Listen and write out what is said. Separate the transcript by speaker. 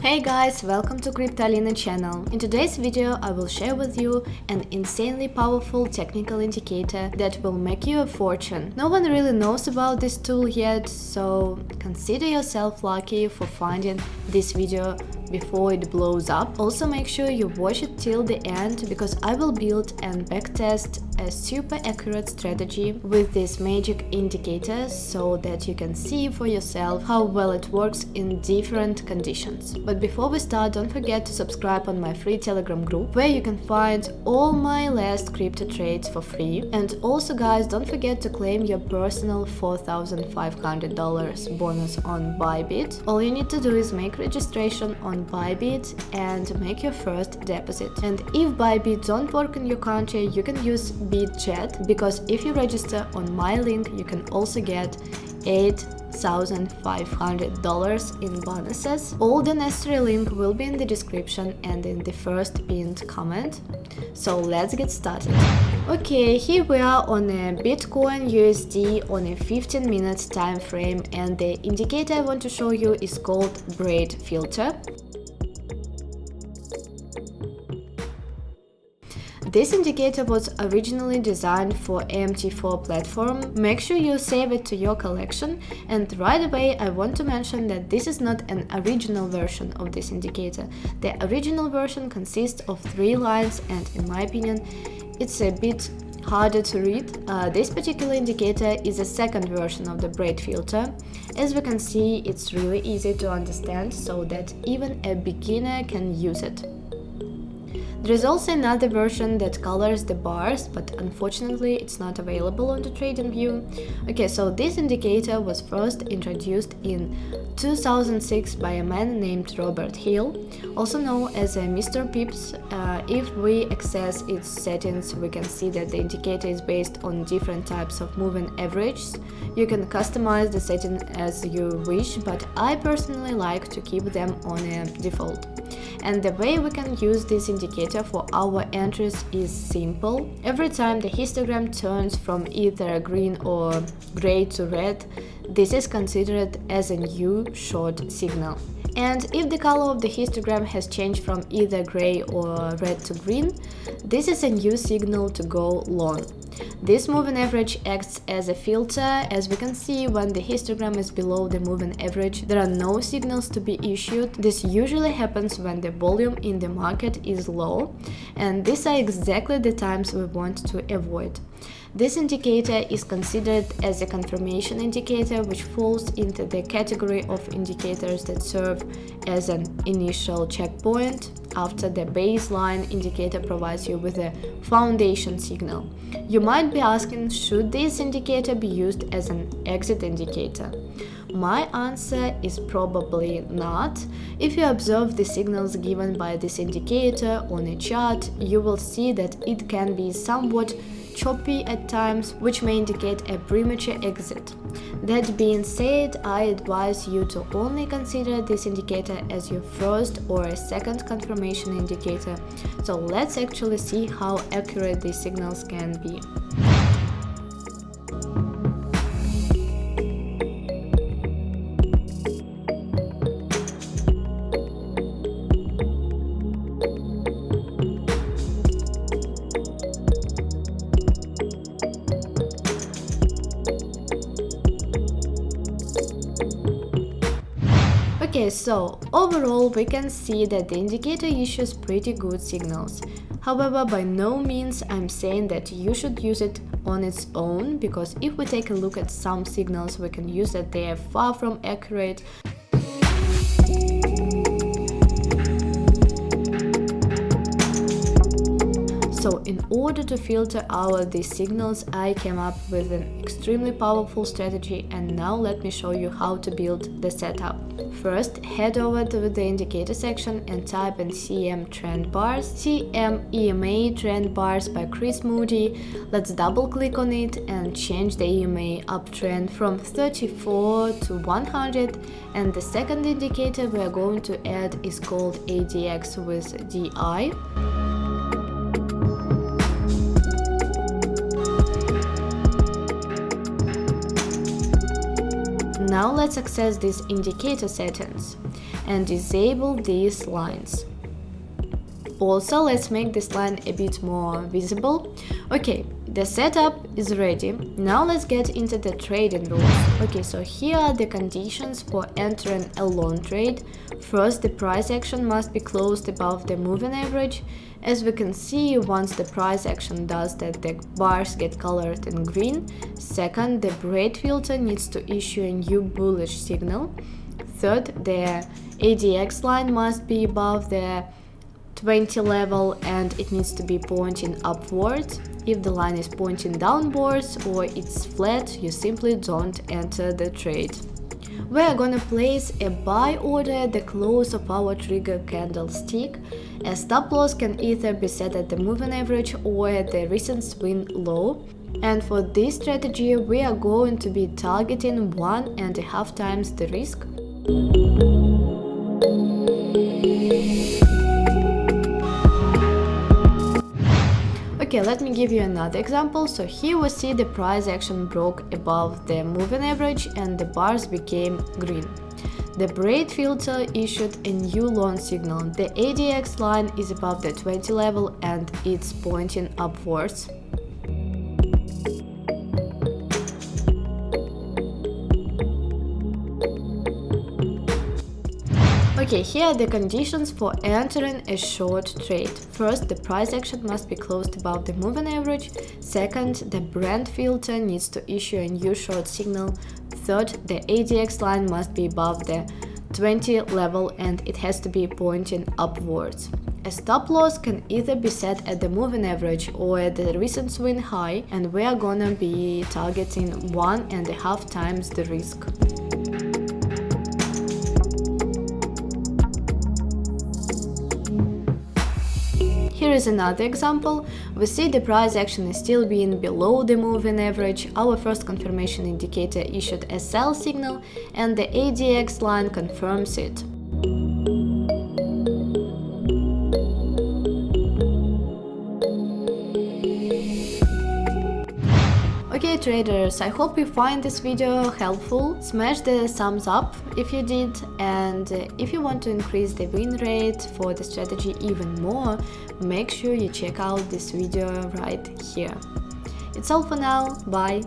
Speaker 1: Hey guys, welcome to Cryptalina channel. In today's video I will share with you an insanely powerful technical indicator that will make you a fortune. No one really knows about this tool yet, so consider yourself lucky for finding this video before it blows up. Also make sure you watch it till the end because I will build and backtest a super accurate strategy with this magic indicator so that you can see for yourself how well it works in different conditions. But before we start, don't forget to subscribe on my free Telegram group where you can find all my last crypto trades for free. And also guys, don't forget to claim your personal $4,500 bonus on BYBIT. All you need to do is make registration on BYBIT and make your first deposit. And if BYBIT don't work in your country, you can use BitChat, because if you register on my link, you can also get $8,500 in bonuses. All the necessary link will be in the description and in the first pinned comment. So let's get started. Okay, here we are on a Bitcoin USD on a 15-minute time frame, and the indicator I want to show you is called braid filter. This indicator was originally designed for MT4 platform. Make sure you save it to your collection, and right away I want to mention that this is not an original version of this indicator. The original version consists of 3 lines, and in my opinion it's a bit harder to read. This particular indicator is a second version of the braid filter. As we can see, it's really easy to understand so that even a beginner can use it. There is also another version that colors the bars, but unfortunately it's not available on the TradingView. Okay, so this indicator was first introduced in 2006 by a man named Robert Hill, also known as a Mr. Pips. If we access its settings, we can see that the indicator is based on different types of moving averages. You can customize the setting as you wish, but I personally like to keep them on a default. And the way we can use this indicator for our entries is simple. Every time the histogram turns from either green or gray to red, this is considered as a new short signal. And if the color of the histogram has changed from either gray or red to green, this is a new signal to go long. This moving average acts as a filter. As we can see, when the histogram is below the moving average, there are no signals to be issued. This usually happens when the volume in the market is low, and these are exactly the times we want to avoid. This indicator is considered as a confirmation indicator, which falls into the category of indicators that serve as an initial checkpoint after the baseline indicator provides you with a foundation signal. You might be asking, should this indicator be used as an exit indicator? My answer is probably not. If you observe the signals given by this indicator on a chart, you will see that it can be somewhat choppy at times, which may indicate a premature exit. That being said, I advise you to only consider this indicator as your first or a second confirmation indicator. So let's actually see how accurate these signals can be. Okay, so overall we can see that the indicator issues pretty good signals. However, by no means I'm saying that you should use it on its own, because if we take a look at some signals, we can use that they are far from accurate. So in order to filter out these signals, I came up with an extremely powerful strategy, and now let me show you how to build the setup. First, head over to the indicator section and type in CM trend bars, CM EMA trend bars by Chris Moody. Let's double click on it and change the EMA uptrend from 34 to 100, and the second indicator we are going to add is called ADX with DI. Now let's access these indicator settings. and disable these lines. Also, let's make this line a bit more visible. Okay, the setup is ready. Now let's get into the trading rules. Okay, so here are the conditions for entering a long trade. First, the price action must be closed above the moving average. As we can see, once the price action does that, the bars get colored in green. Second, the break filter needs to issue a new bullish signal. Third, the ADX line must be above the 20 level and it needs to be pointing upwards. If the line is pointing downwards or it's flat, you simply don't enter the trade. We are gonna place a buy order at the close of our trigger candlestick. A stop loss can either be set at the moving average or at the recent swing low. And for this strategy, we are going to be targeting 1.5 times the risk. Okay, let me give you another example. So here we see the price action broke above the moving average and the bars became green. The break filter issued a new long signal. The ADX line is above the 20 level and it's pointing upwards. Okay, here are the conditions for entering a short trade. First, the price action must be closed above the moving average. Second, the break filter needs to issue a new short signal. Third, the ADX line must be above the 20 level and it has to be pointing upwards. A stop loss can either be set at the moving average or at the recent swing high, and we are gonna be targeting 1.5 times the risk. Here is another example. We see the price action is still being below the moving average. Our first confirmation indicator issued a sell signal and the ADX line confirms it. Okay traders, I hope you find this video helpful. Smash the thumbs up if you did, and if you want to increase the win rate for the strategy even more, make sure you check out this video right here. It's all for now, bye!